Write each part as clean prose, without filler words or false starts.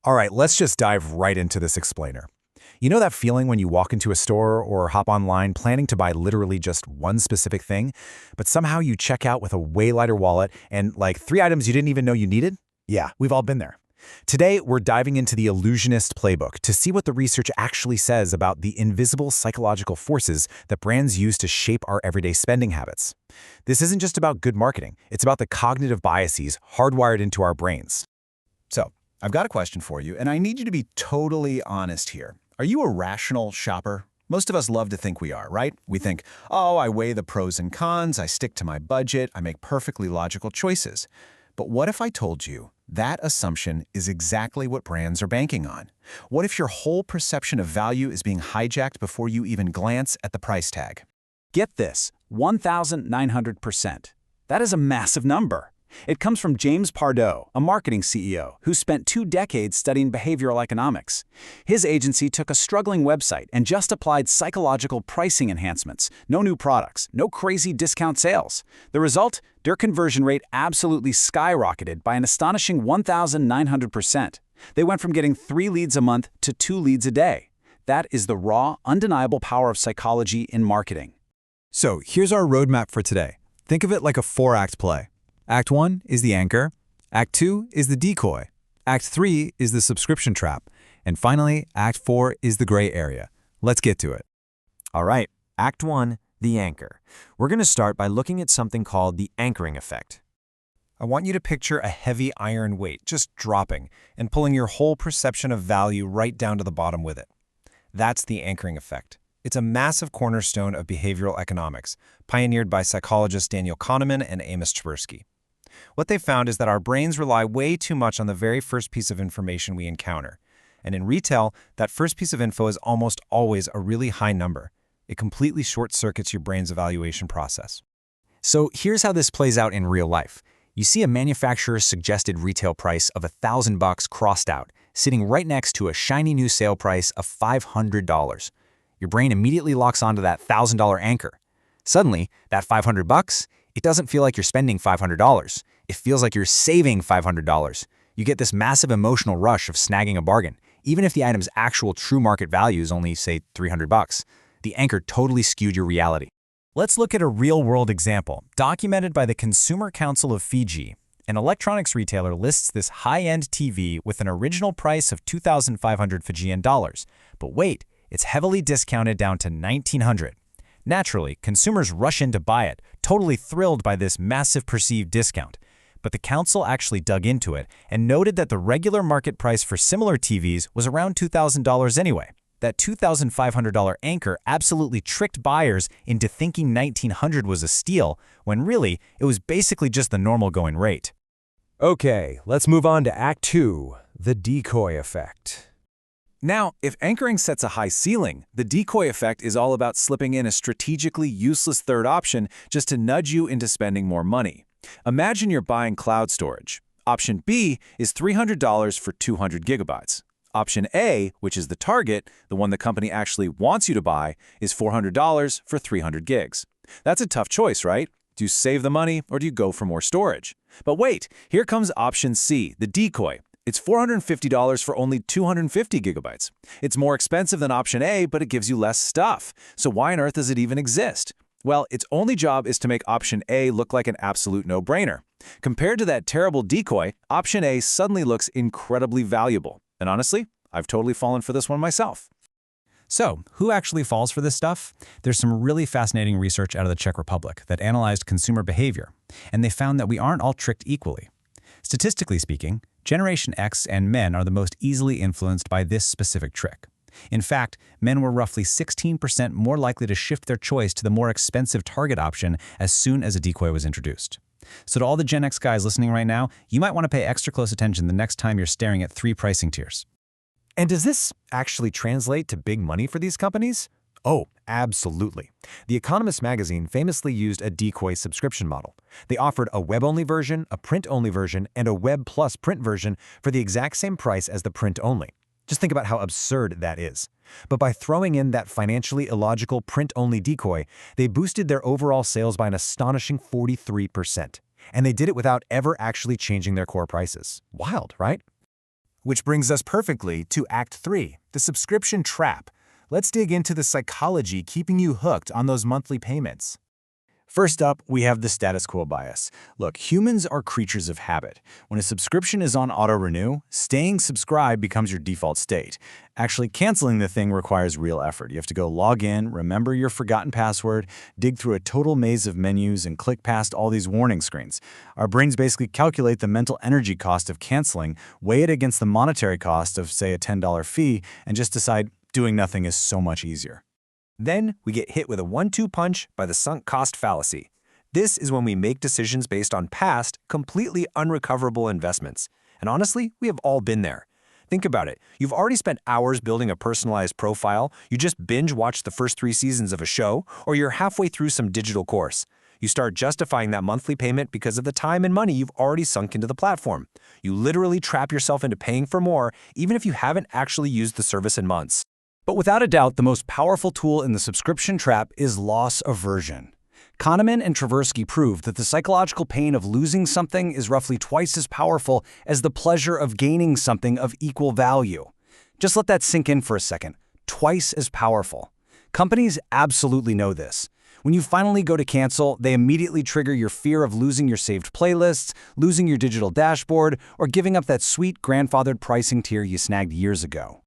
All right, let's just dive right into this explainer. You know that feeling when you walk into a store or hop online planning to buy literally just one specific thing, but somehow you check out with a way lighter wallet and like 3 items you didn't even know you needed? Yeah, we've all been there. Today, we're diving into the Illusionist Playbook to see what the research actually says about the invisible psychological forces that brands use to shape our everyday spending habits. This isn't just about good marketing, it's about the cognitive biases hardwired into our brains. So, I've got a question for you, and I need you to be totally honest here. Are you a rational shopper? Most of us love to think we are, right? We think, oh, I weigh the pros and cons, I stick to my budget, I make perfectly logical choices. But what if I told you that assumption is exactly what brands are banking on? What if your whole perception of value is being hijacked before you even glance at the price tag? Get this, 1,900%. That is a massive number. It comes from James Pardoe, a marketing CEO who spent 2 decades studying behavioral economics. His agency took a struggling website and just applied psychological pricing enhancements. No new products, no crazy discount sales. The result? Their conversion rate absolutely skyrocketed by an astonishing 1,900%. They went from getting 3 leads a month to 2 leads a day. That is the raw, undeniable power of psychology in marketing. So here's our roadmap for today. Think of it like a 4-act play. Act 1 is the anchor, Act 2 is the decoy, Act 3 is the subscription trap, and finally, Act 4 is the gray area. Let's get to it. All right, Act 1, the anchor. We're going to start by looking at something called the anchoring effect. I want you to picture a heavy iron weight just dropping and pulling your whole perception of value right down to the bottom with it. That's the anchoring effect. It's a massive cornerstone of behavioral economics, pioneered by psychologists Daniel Kahneman and Amos Tversky. What they found is that our brains rely way too much on the very first piece of information we encounter. And in retail, that first piece of info is almost always a really high number. It completely short-circuits your brain's evaluation process. So here's how this plays out in real life. You see a manufacturer's suggested retail price of $1,000 crossed out, sitting right next to a shiny new sale price of $500. Your brain immediately locks onto that $1,000 anchor. Suddenly, that $500, it doesn't feel like you're spending $500. It feels like you're saving $500. You get this massive emotional rush of snagging a bargain, even if the item's actual true market value is only, say, $300. The anchor totally skewed your reality. Let's look at a real-world example, documented by the Consumer Council of Fiji. An electronics retailer lists this high-end TV with an original price of 2,500 Fijian dollars. But wait, it's heavily discounted down to 1,900. Naturally, consumers rush in to buy it, totally thrilled by this massive perceived discount. But the council actually dug into it and noted that the regular market price for similar TVs was around $2,000 anyway. That $2,500 anchor absolutely tricked buyers into thinking 1,900 was a steal, when really, it was basically just the normal going rate. Okay, let's move on to Act 2, the decoy effect. Now, if anchoring sets a high ceiling, the decoy effect is all about slipping in a strategically useless third option just to nudge you into spending more money. Imagine you're buying cloud storage. Option B is $300 for 200 gigabytes. Option A, which is the target, the one the company actually wants you to buy, is $400 for 300 gigs. That's a tough choice, right? Do you save the money or do you go for more storage? But wait, here comes option C, the decoy. It's $450 for only 250 gigabytes. It's more expensive than option A, but it gives you less stuff. So why on earth does it even exist? Well, its only job is to make option A look like an absolute no-brainer. Compared to that terrible decoy, option A suddenly looks incredibly valuable. And honestly, I've totally fallen for this one myself. So, who actually falls for this stuff? There's some really fascinating research out of the Czech Republic that analyzed consumer behavior, and they found that we aren't all tricked equally. Statistically speaking, Generation X and men are the most easily influenced by this specific trick. In fact, men were roughly 16% more likely to shift their choice to the more expensive target option as soon as a decoy was introduced. So to all the Gen X guys listening right now, you might want to pay extra close attention the next time you're staring at 3 pricing tiers. And does this actually translate to big money for these companies? Oh, absolutely. The Economist magazine famously used a decoy subscription model. They offered a web-only version, a print-only version, and a web plus print version for the exact same price as the print-only. Just think about how absurd that is. But by throwing in that financially illogical print-only decoy, they boosted their overall sales by an astonishing 43%. And they did it without ever actually changing their core prices. Wild, right? Which brings us perfectly to Act 3, the subscription trap. Let's dig into the psychology keeping you hooked on those monthly payments. First up, we have the status quo bias. Look, humans are creatures of habit. When a subscription is on auto-renew, staying subscribed becomes your default state. Actually, canceling the thing requires real effort. You have to go log in, remember your forgotten password, dig through a total maze of menus, and click past all these warning screens. Our brains basically calculate the mental energy cost of canceling, weigh it against the monetary cost of, say, a $10 fee, and just decide doing nothing is so much easier. Then we get hit with a 1-2 punch by the sunk cost fallacy. This is when we make decisions based on past, completely unrecoverable investments. And honestly, we have all been there. Think about it. You've already spent hours building a personalized profile, you just binge-watched the first 3 seasons of a show, or you're halfway through some digital course. You start justifying that monthly payment because of the time and money you've already sunk into the platform. You literally trap yourself into paying for more, even if you haven't actually used the service in months. But without a doubt, the most powerful tool in the subscription trap is loss aversion. Kahneman and Tversky proved that the psychological pain of losing something is roughly twice as powerful as the pleasure of gaining something of equal value. Just let that sink in for a second. Twice as powerful. Companies absolutely know this. When you finally go to cancel, they immediately trigger your fear of losing your saved playlists, losing your digital dashboard, or giving up that sweet grandfathered pricing tier you snagged years ago.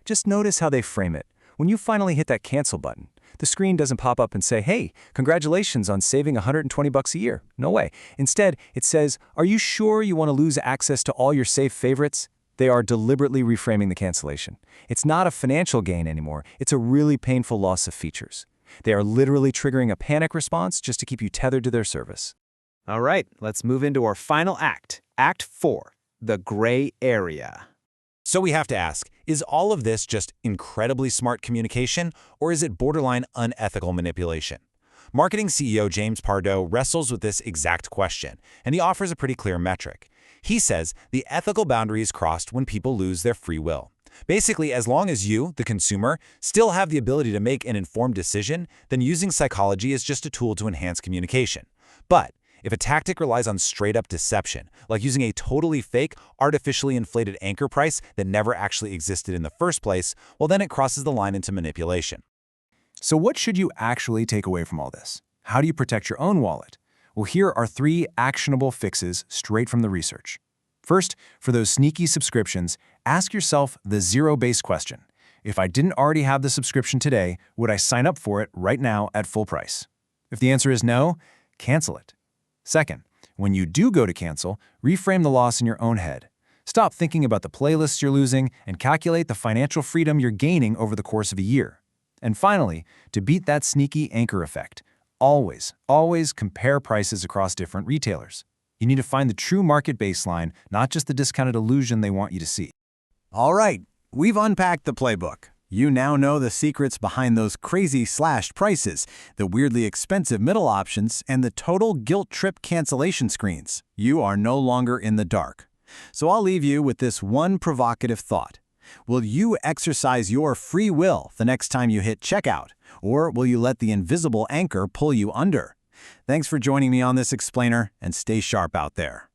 Just notice how they frame it. When you finally hit that cancel button, the screen doesn't pop up and say, hey, congratulations on saving $120 a year. No way. Instead, it says, are you sure you want to lose access to all your saved favorites? They are deliberately reframing the cancellation. It's not a financial gain anymore. It's a really painful loss of features. They are literally triggering a panic response just to keep you tethered to their service. All right, let's move into our final act, Act 4, the gray area. So we have to ask, is all of this just incredibly smart communication, or is it borderline unethical manipulation? Marketing CEO James Pardo wrestles with this exact question, and he offers a pretty clear metric. He says the ethical boundary is crossed when people lose their free will. Basically, as long as you, the consumer, still have the ability to make an informed decision, then using psychology is just a tool to enhance communication. But if a tactic relies on straight-up deception, like using a totally fake, artificially inflated anchor price that never actually existed in the first place, well then it crosses the line into manipulation. So what should you actually take away from all this? How do you protect your own wallet? Well, here are 3 actionable fixes straight from the research. First, for those sneaky subscriptions, ask yourself the zero-based question. If I didn't already have the subscription today, would I sign up for it right now at full price? If the answer is no, cancel it. Second, when you do go to cancel, reframe the loss in your own head. Stop thinking about the playlists you're losing and calculate the financial freedom you're gaining over the course of a year. And finally, to beat that sneaky anchor effect, always compare prices across different retailers. You need to find the true market baseline, not just the discounted illusion they want you to see. All right, we've unpacked the playbook. You now know the secrets behind those crazy slashed prices, the weirdly expensive middle options, and the total guilt trip cancellation screens. You are no longer in the dark. So I'll leave you with this one provocative thought. Will you exercise your free will the next time you hit checkout, or will you let the invisible anchor pull you under? Thanks for joining me on this explainer, and stay sharp out there.